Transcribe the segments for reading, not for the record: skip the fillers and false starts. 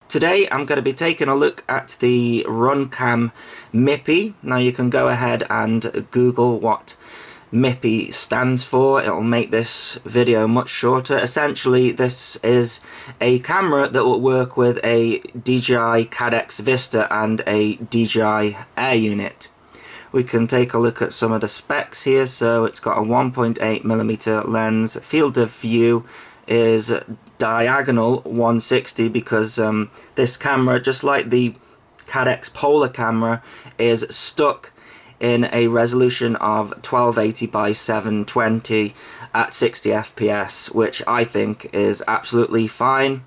Today I'm going to be taking a look at the Runcam Mipi. Now you can go ahead and Google what Mipi stands for. It'll make this video much shorter. Essentially, this is a camera that will work with a DJI Caddx Vista and a DJI Air unit. We can take a look at some of the specs here. So it's got a 1.8mm lens. Field of view is diagonal 160 because this camera, just like the Caddx Polar camera, is stuck in a resolution of 1280 by 720 at 60 FPS, which I think is absolutely fine.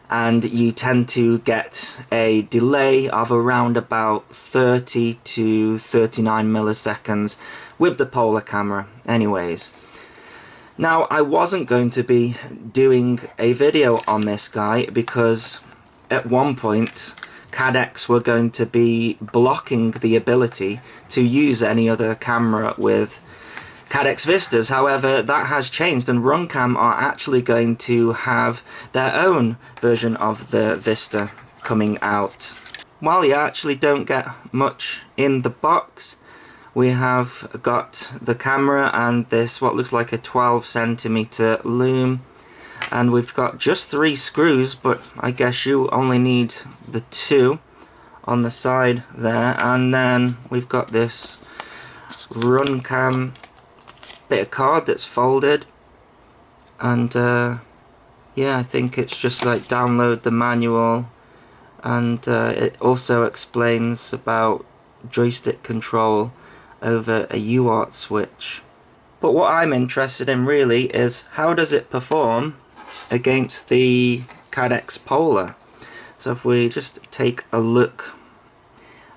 And you tend to get a delay of around about 30 to 39 milliseconds with the Polar camera anyways. Now, I wasn't going to be doing a video on this guy because at one point Caddx were going to be blocking the ability to use any other camera with Caddx Vistas. However, that has changed, and Runcam are actually going to have their own version of the Vista coming out. While you actually don't get much in the box, we have got the camera and this what looks like a 12cm loom, and we've got just 3 screws, but I guess you only need the 2 on the side there. And then we've got this Runcam bit of card that's folded, and yeah, I think it's just like download the manual, and it also explains about joystick control over a UART switch. But what I'm interested in really is how does it perform against the Caddx Polar. So if we just take a look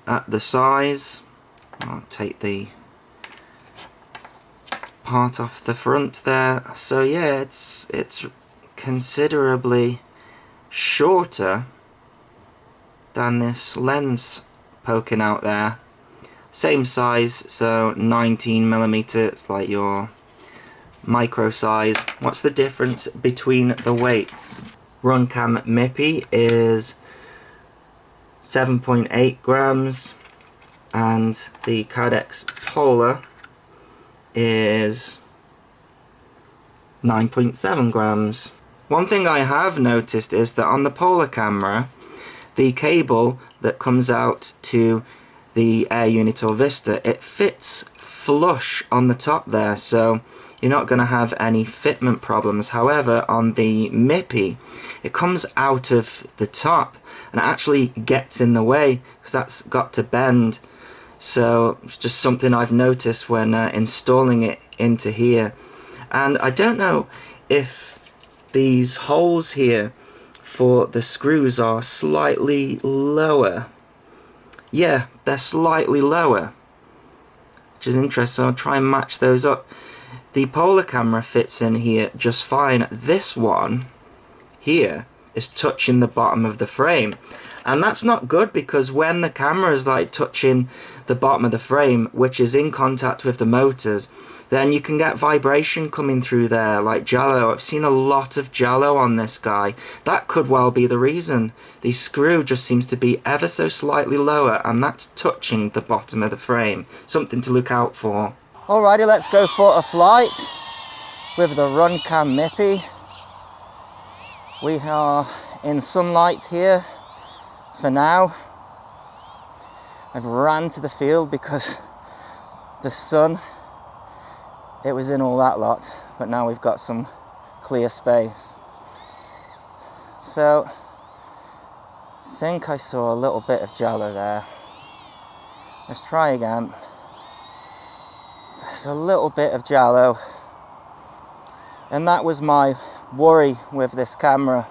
at the size, I'll take the part off the front there. So yeah, it's considerably shorter than this lens poking out there. Same size, so 19mm, it's like your micro size. What's the difference between the weights? Runcam Mipi is 7.8 grams and the Caddx Polar is 9.7 grams. One thing I have noticed is that on the Polar camera, the cable that comes out to the Air unit or Vista, it fits flush on the top there, so you're not going to have any fitment problems. However, on the Mipi, it comes out of the top and actually gets in the way because that's got to bend. So it's just something I've noticed when installing it into here. And I don't know if these holes here for the screws are slightly lower. Yeah, they're slightly lower, which is interesting. I'll try and match those up. The Polar camera fits in here just fine. This one here is touching the bottom of the frame, and that's not good because when the camera is like touching the bottom of the frame, which is in contact with the motors, then you can get vibration coming through there like jello. I've seen a lot of jello on this guy. That could well be the reason. The screw just seems to be ever so slightly lower, and that's touching the bottom of the frame. Something to look out for. Alrighty, let's go for a flight with the Runcam Mipi. We are in sunlight here for now. I've ran to the field because the sun, it was in all that lot, but now we've got some clear space. So I think I saw a little bit of jello there. Let's try again. There's a little bit of jello, and that was my worry with this camera.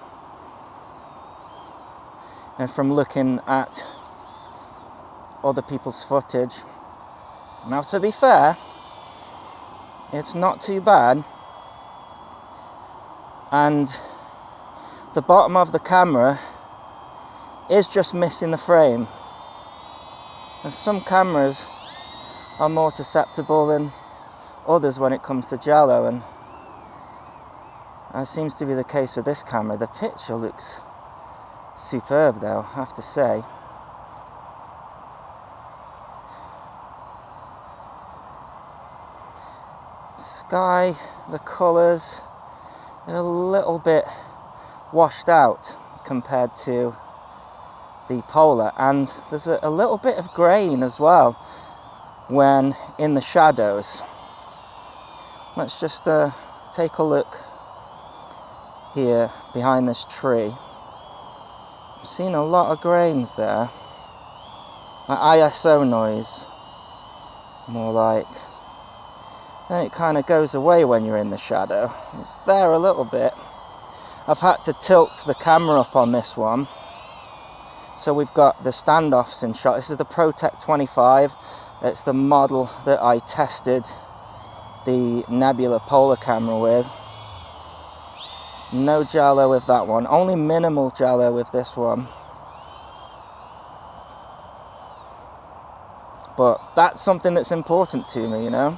And from looking at other people's footage, now to be fair, it's not too bad, and the bottom of the camera is just missing the frame. And some cameras are more susceptible than others when it comes to jello, and that seems to be the case with this camera. The picture looks superb though, I have to say. Sky, the colours are a little bit washed out compared to the polar, and there's a little bit of grain as well when in the shadows. Let's just take a look here behind this tree. I've seen a lot of grains there. ISO noise, more like. Then it kind of goes away when you're in the shadow. It's there a little bit. I've had to tilt the camera up on this one. So we've got the standoffs in shot. This is the ProTech 25. It's the model that I tested the Nebula polar camera with. No Giallo with that one. Only minimal Giallo with this one. But that's something that's important to me, you know.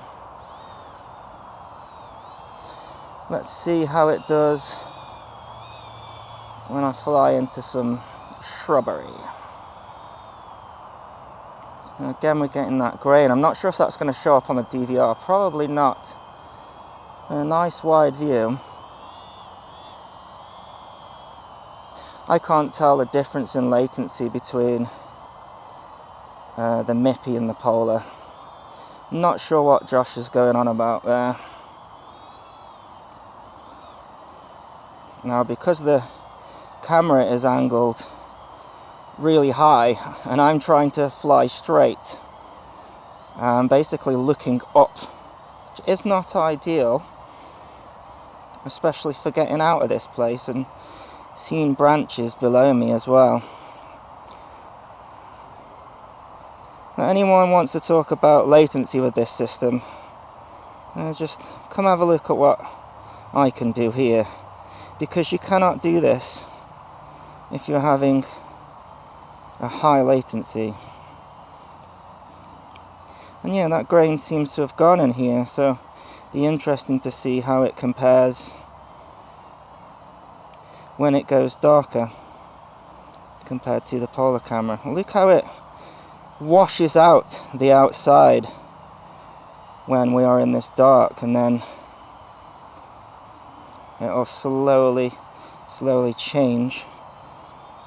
Let's see how it does when I fly into some shrubbery. So again, we're getting that grain. I'm not sure if that's going to show up on the DVR. Probably not. A nice wide view. I can't tell the difference in latency between the Mipi and the polar. I'm not sure what Josh is going on about there. Now, because the camera is angled really high and I'm trying to fly straight, I'm basically looking up, which is not ideal, especially for getting out of this place and seeing branches below me as well. If anyone wants to talk about latency with this system, just come have a look at what I can do here. Because you cannot do this if you're having a high latency. And yeah, that grain seems to have gone in here, so it'll be interesting to see how it compares when it goes darker compared to the polar camera. Look how it washes out the outside when we are in this dark, and then it'll slowly change.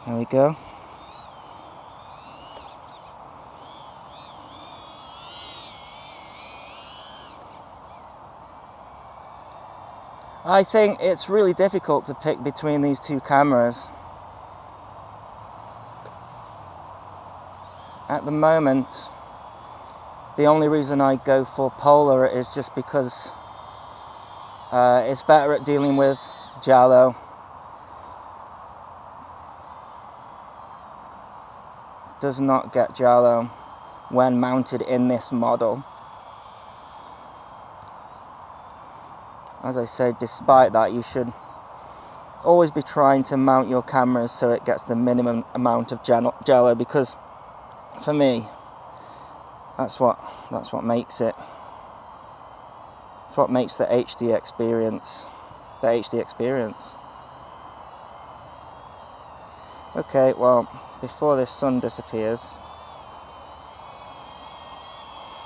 There we go. I think it's really difficult to pick between these two cameras. At the moment, the only reason I go for polar is just because it's better at dealing with Giallo. Does not get Giallo when mounted in this model. As I said, despite that, you should always be trying to mount your cameras so it gets the minimum amount of Giallo, because for me, that's what makes it. It's what makes the HD experience the HD experience. Okay, well, before this sun disappears,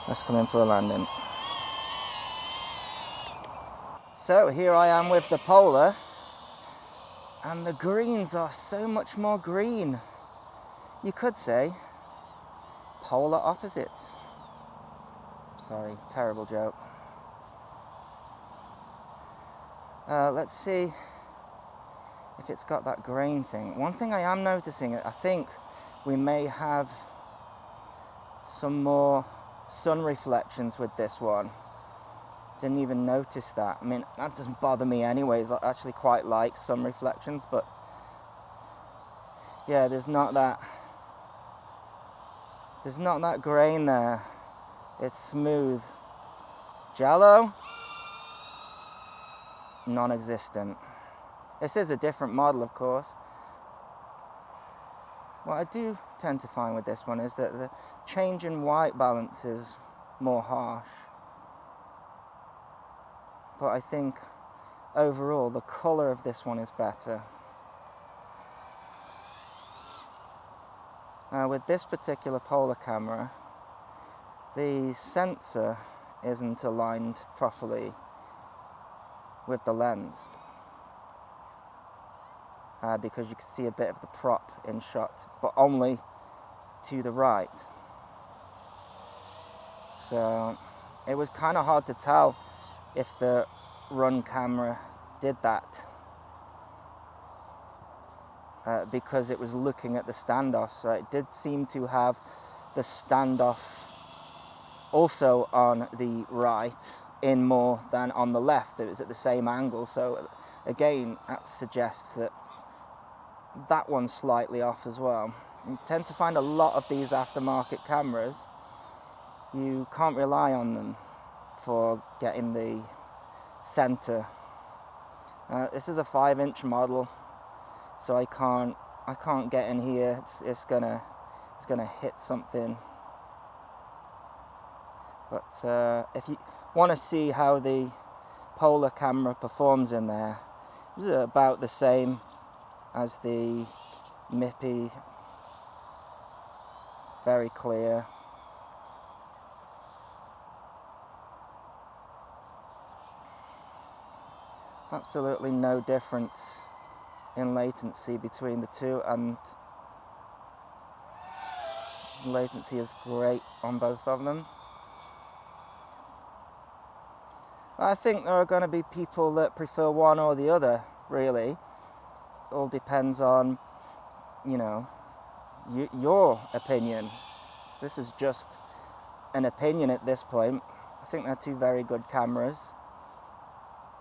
let's come in for a landing. So here I am with the polar, and the greens are so much more green. You could say polar opposites. Sorry, terrible joke. Let's see if it's got that grain thing. One thing I am noticing, I think we may have some more sun reflections with this one. Didn't even notice that. I mean, that doesn't bother me anyways. I actually quite like sun reflections, but yeah, there's not that grain there. It's smooth. Giallo? Non-existent. This is a different model, of course. What I do tend to find with this one is that the change in white balance is more harsh. But I think overall the colour of this one is better. With this particular polar camera, the sensor isn't aligned properly with the lens, because you can see a bit of the prop in shot, but only to the right. So it was kind of hard to tell if the Run camera did that, because it was looking at the standoff. So it did seem to have the standoff also on the right in more than on the left. It was at the same angle, so again that suggests that that one's slightly off as well. You tend to find a lot of these aftermarket cameras, you can't rely on them for getting the center. This is a 5-inch model, so I can't get in here. It's gonna hit something. But if you want to see how the polar camera performs in there, it's about the same as the Mipi. Very clear. Absolutely no difference in latency between the two, and latency is great on both of them. I think there are going to be people that prefer one or the other, really. It all depends on, you know, your opinion. This is just an opinion at this point. I think they're two very good cameras.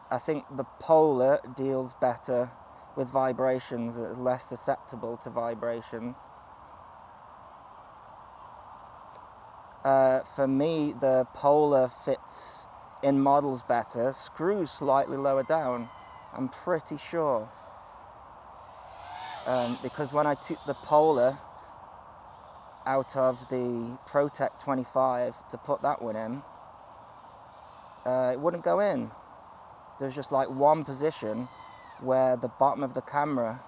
I think the Polar deals better with vibrations, it's less susceptible to vibrations. For me, the Polar fits in models better, screws slightly lower down, I'm pretty sure. Because when I took the Polar out of the Protect 25 to put that one in, it wouldn't go in. There's just like one position where the bottom of the camera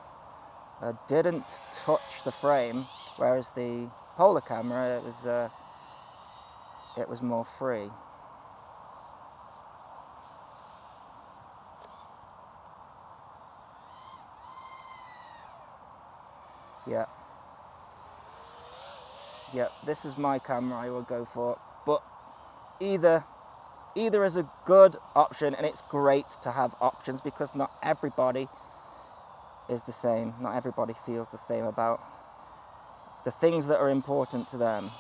didn't touch the frame, whereas the Polar camera, it was more free. Yeah, this is my camera I would go for, but either is a good option, and it's great to have options because not everybody is the same. Not everybody feels the same about the things that are important to them.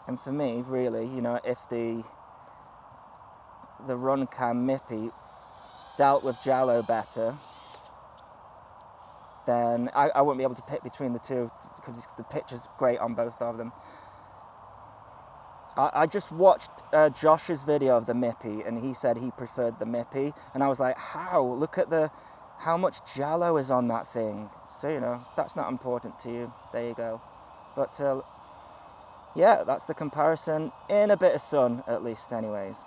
And for me, really, you know, if the Runcam Mipi dealt with Giallo better, then I wouldn't be able to pick between the two because the picture's great on both of them. I just watched Josh's video of the Mipi, and he said he preferred the Mipi, and I was like, how? Look at how much Giallo is on that thing. So, you know, if that's not important to you, there you go. But yeah, that's the comparison in a bit of sun, at least anyways.